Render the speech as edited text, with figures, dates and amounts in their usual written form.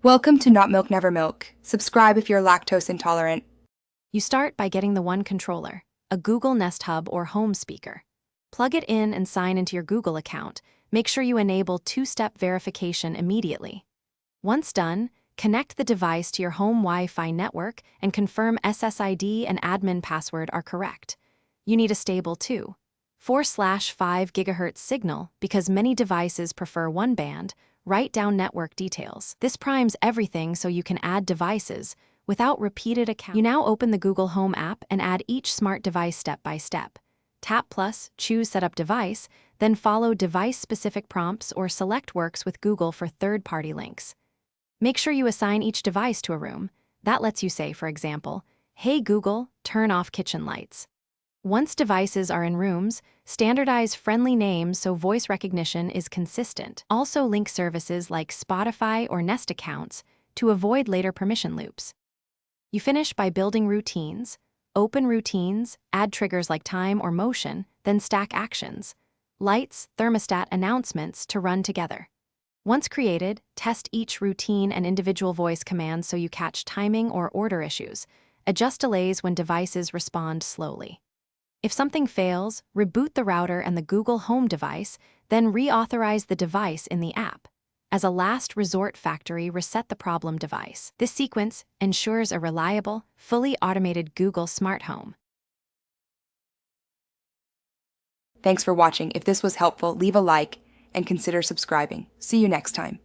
Welcome to Not Milk Never Milk. Subscribe if you're lactose intolerant. You start by getting the One controller, a Google Nest Hub or home speaker. Plug it in and sign into your Google account. Make sure you enable two-step verification immediately. Once done, connect the device to your home Wi-Fi network and confirm SSID and admin password are correct. You need a stable 2.4/5 GHz signal because many devices prefer one band. Write down network details. This primes everything so you can add devices without repeated accounts. You now open the Google Home app and add each smart device step by step. Tap plus, choose Setup Device, then follow device-specific prompts or select Works with Google for third-party links. Make sure you assign each device to a room. That lets you say, for example, "Hey Google, turn off kitchen lights." Once devices are in rooms, standardize friendly names so voice recognition is consistent. Also link services like Spotify or Nest accounts to avoid later permission loops. You finish by building routines. Open routines, add triggers like time or motion, then stack actions. Lights, thermostat announcements to run together. Once created, test each routine and individual voice commands so you catch timing or order issues. Adjust delays when devices respond slowly. If something fails, reboot the router and the Google Home device, then reauthorize the device in the app. As a last resort factory, reset the problem device. This sequence ensures a reliable, fully automated Google Smart Home. Thanks for watching. If this was helpful, leave a like and consider subscribing. See you next time.